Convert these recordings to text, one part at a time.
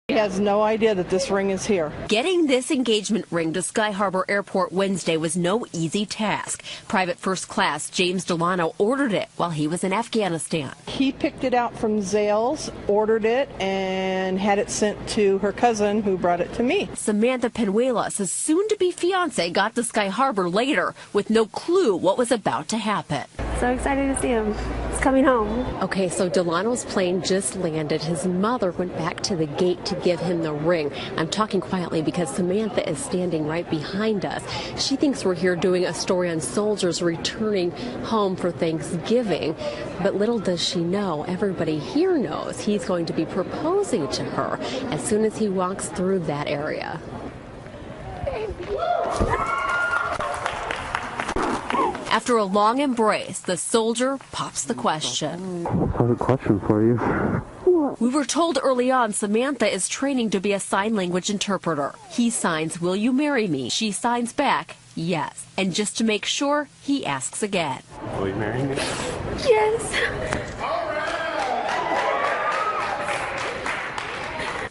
He has no idea that this ring is here. Getting this engagement ring to Sky Harbor Airport Wednesday was no easy task. Private First Class James Delano ordered it while he was in Afghanistan. He picked it out from Zales, ordered it, and had it sent to her cousin, who brought it to me. Samantha Penuelas, his soon-to-be fiance, got to Sky Harbor later with no clue what was about to happen. So excited to see him. He's coming home. Okay, so Delano's plane just landed. His mother went back to the gate to give him the ring. I'm talking quietly because Samantha is standing right behind us. She thinks we're here doing a story on soldiers returning home for Thanksgiving. But little does she know, everybody here knows he's going to be proposing to her as soon as he walks through that area. After a long embrace, the soldier pops the question. I have a question for you. We were told early on Samantha is training to be a sign language interpreter. He signs, "Will you marry me?" She signs back, "Yes." And just to make sure, he asks again. Will you marry me? Yes.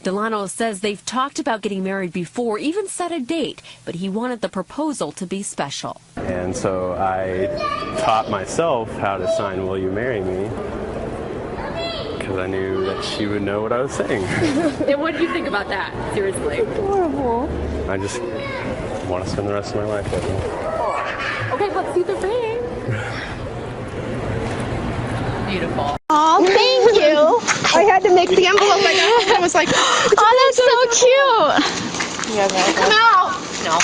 Delano says they've talked about getting married before, even set a date, but he wanted the proposal to be special. And so I taught myself how to sign "Will you marry me?" because I knew that she would know what I was saying. And what do you think about that? Seriously. Horrible. I just want to spend the rest of my life with her. Okay, let's see the ring. Beautiful. Oh, thank you. I had to make the envelope. I was like, oh, that's so cute. Yeah, come out. No.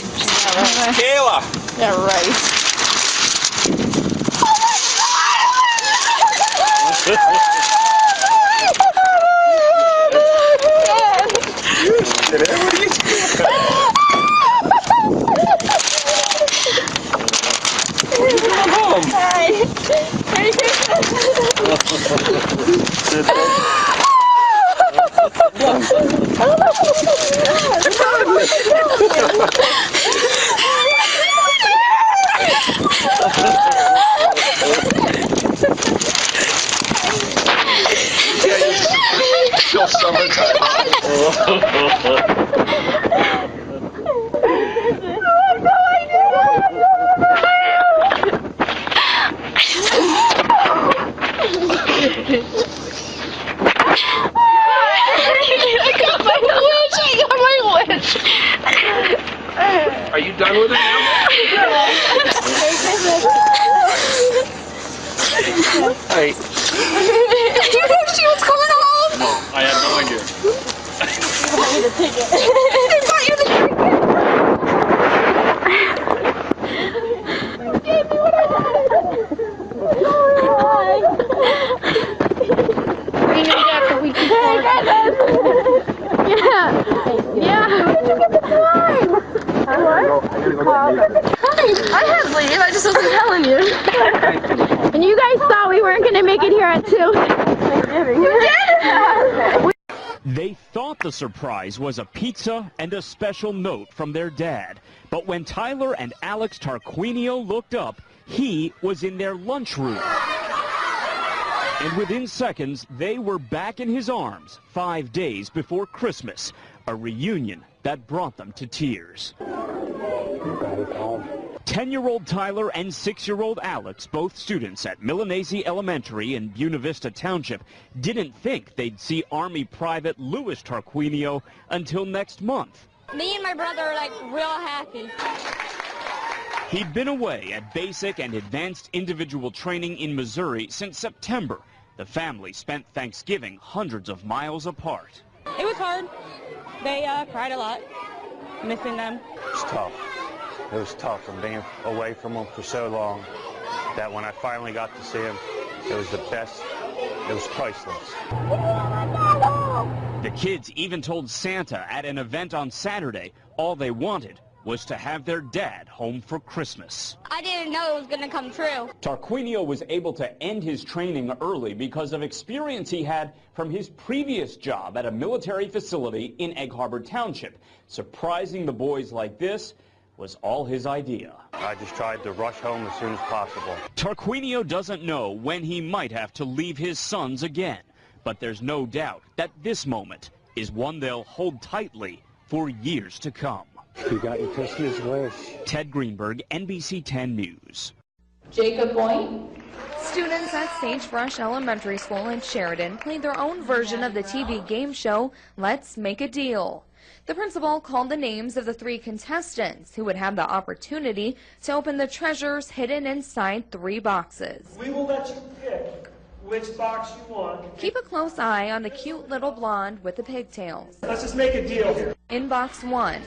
Kayla. Yeah, right. Oh my Did everybody? Home. Hi. Merry Still summertime. Are you done with it now? Hey. You knew she was coming home? No, I had no idea. They want you to take it. You gave me what I wanted. Hi. We need that for week before. Yeah. Yeah. Where'd you get the time? I had to leave. I just wasn't telling you. And you guys thought we weren't going to make it here at 2. You did? They thought the surprise was a pizza and a special note from their dad. But when Tyler and Alex Tarquinio looked up, he was in their lunchroom. And within seconds, they were back in his arms 5 days before Christmas, a reunion that brought them to tears. 10-year-old Tyler and 6-year-old Alex, both students at Milanese Elementary in Buena Vista Township, didn't think they'd see Army Private Louis Tarquinio until next month. Me and my brother are like real happy. He'd been away at basic and advanced individual training in Missouri since September. The family spent Thanksgiving hundreds of miles apart. It was hard. They cried a lot, missing them. It was tough. It was tough from being away from them for so long that when I finally got to see him, it was the best. It was priceless. The kids even told Santa at an event on Saturday all they wanted was to have their dad home for Christmas. I didn't know it was going to come true. Tarquinio was able to end his training early because of experience he had from his previous job at a military facility in Egg Harbor Township. Surprising the boys like this was all his idea. I just tried to rush home as soon as possible. Tarquinio doesn't know when he might have to leave his sons again, but there's no doubt that this moment is one they'll hold tightly for years to come. You got your Christmas wish. Ted Greenberg, NBC 10 News. Jacob Point. Students at Sagebrush Elementary School in Sheridan played their own version of the TV game show, Let's Make a Deal. The principal called the names of the 3 contestants who would have the opportunity to open the treasures hidden inside 3 boxes. We will let you pick which box you want. Keep a close eye on the cute little blonde with the pigtails. Let's just make a deal here. In box 1.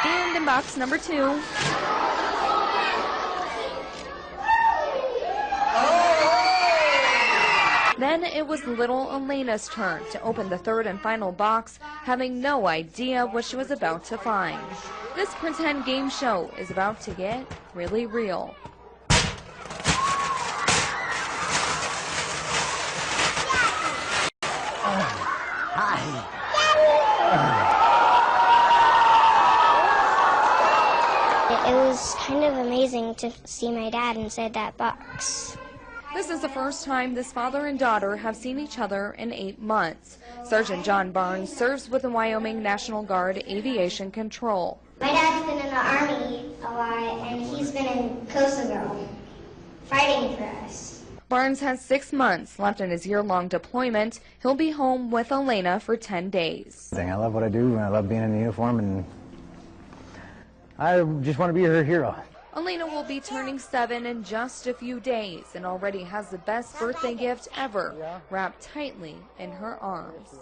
And in box number 2. Then it was little Elena's turn to open the 3rd and final box, having no idea what she was about to find. This pretend game show is about to get really real. It was kind of amazing to see my dad inside that box. This is the first time this father and daughter have seen each other in 8 months. Sergeant John Barnes serves with the Wyoming National Guard Aviation Control. My dad's been in the Army a lot, and he's been in Kosovo fighting for us. Barnes has 6 months left in his year-long deployment. He'll be home with Elena for 10 days. I love what I do, and I love being in the uniform, and I just want to be her hero. Elena will be turning 7 in just a few days and already has the best birthday gift ever, wrapped tightly in her arms.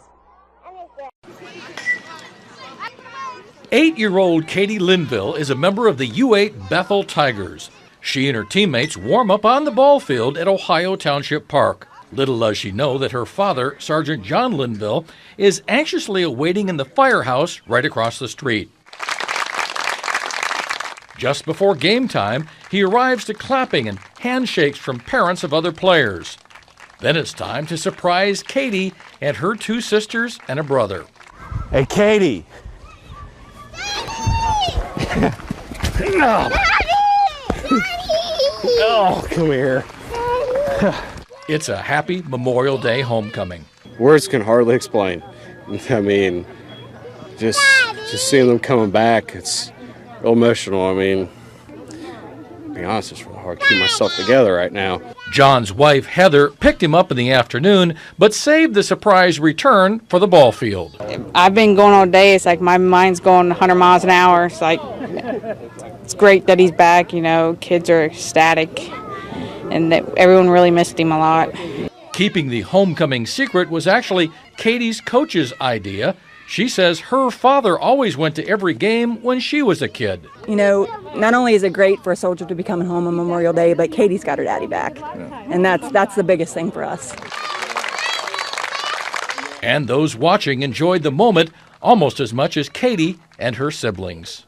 8-year-old Katie Linville is a member of the U8 Bethel Tigers. She and her teammates warm up on the ball field at Ohio Township Park. Little does she know that her father, Sergeant John Linville, is anxiously awaiting in the firehouse right across the street. Just before game time, he arrives to clapping and handshakes from parents of other players. Then it's time to surprise Katie and her 2 sisters and a brother. Hey, Katie. Daddy! Oh, come here. It's a happy Memorial Day homecoming. Words can hardly explain. I mean, just seeing them coming back, it's real emotional. I mean, to be honest, it's really hard to keep myself together right now. John's wife, Heather, picked him up in the afternoon, but saved the surprise return for the ball field. I've been going all day. It's like my mind's going 100 miles an hour. It's like, it's great that he's back. You know, kids are ecstatic, and that everyone really missed him a lot. Keeping the homecoming secret was actually Katie's coach's idea. She says her father always went to every game when she was a kid. You know, not only is it great for a soldier to be coming home on Memorial Day, but Katie's got her daddy back. And that's the biggest thing for us. And those watching enjoyed the moment almost as much as Katie and her siblings.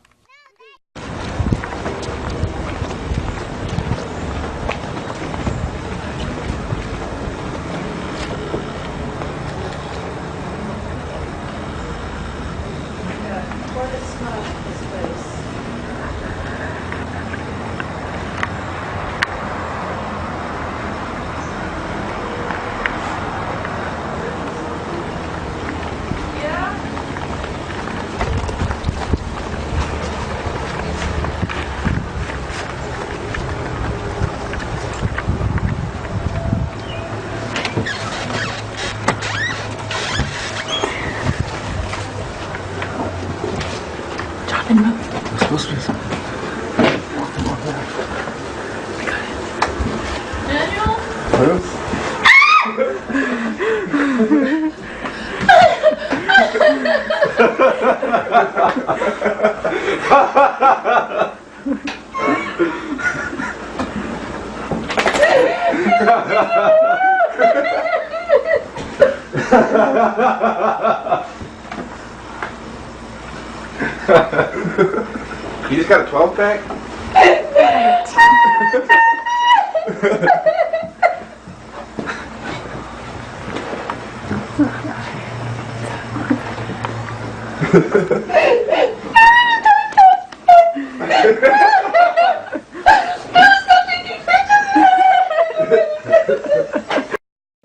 You just got a 12 pack?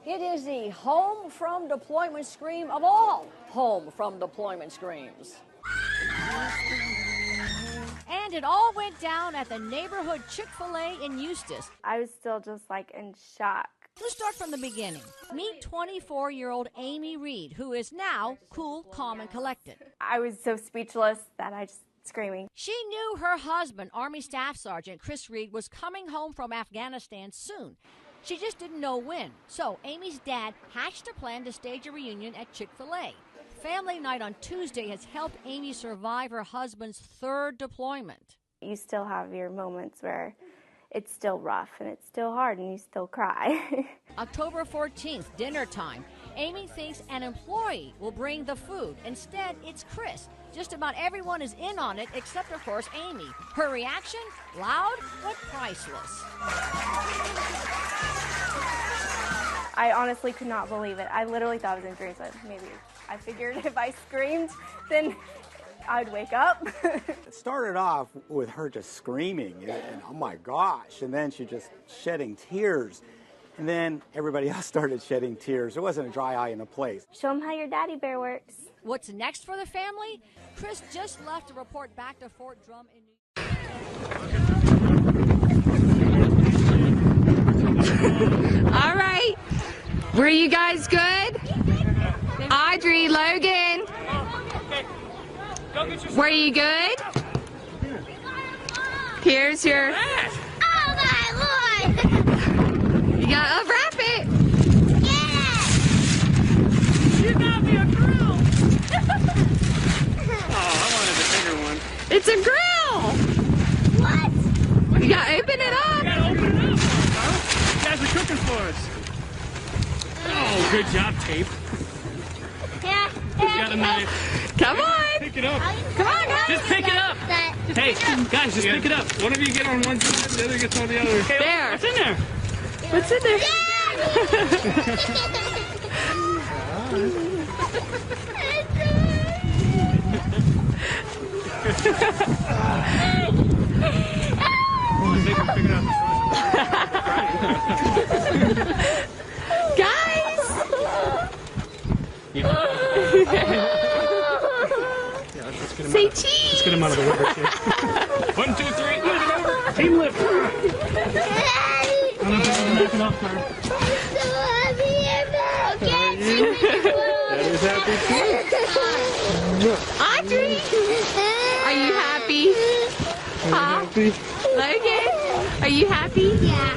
It is the home from deployment scream of all home from deployment screams. And it all went down at the neighborhood Chick-fil-A in Eustis. I was still just like in shock. Let's start from the beginning. Meet 24-year-old Amy Reed, who is now cool, calm, and collected. I was so speechless that I just screaming. She knew her husband, Army Staff Sergeant Chris Reed, was coming home from Afghanistan soon. She just didn't know when. So Amy's dad hatched a plan to stage a reunion at Chick-fil-A. Family night on Tuesday has helped Amy survive her husband's third deployment. You still have your moments where it's still rough and it's still hard and you still cry. October 14th, dinner time. Amy thinks an employee will bring the food. Instead, it's Chris. Just about everyone is in on it except, of course, Amy. Her reaction? Loud but priceless. I honestly could not believe it. I literally thought I was in dreams. Maybe I figured if I screamed, then I'd wake up. It started off with her just screaming, and oh my gosh, and then she just shedding tears. And then everybody else started shedding tears. There wasn't a dry eye in the place. Show them how your daddy bear works. What's next for the family? Chris just left to report back to Fort Drum in New York. All right. Were you guys good? Audrey, Logan. Were you good? Here's your... Oh my Lord! You gotta unwrap it. Yeah! You got me a grill! Oh, I wanted the bigger one. It's a grill! What? You gotta open it up. You gotta open it up, huh? You guys are cooking for us. Oh, good job, Tape. Yeah. Got a knife. Come on. Pick it up. Come on, guys. Just pick it up. Hey, guys, just pick it up. One of you get on one side, the other gets on the other. Okay, there. What's in there? What's in there? Guys! Say cheese! Let's get him out of the water, too. 1, 2, 3, lift it over. Team lift. I'm knocking off her. Daddy's happy too. Audrey! Are you happy? Huh? Logan? Are you happy? Yeah.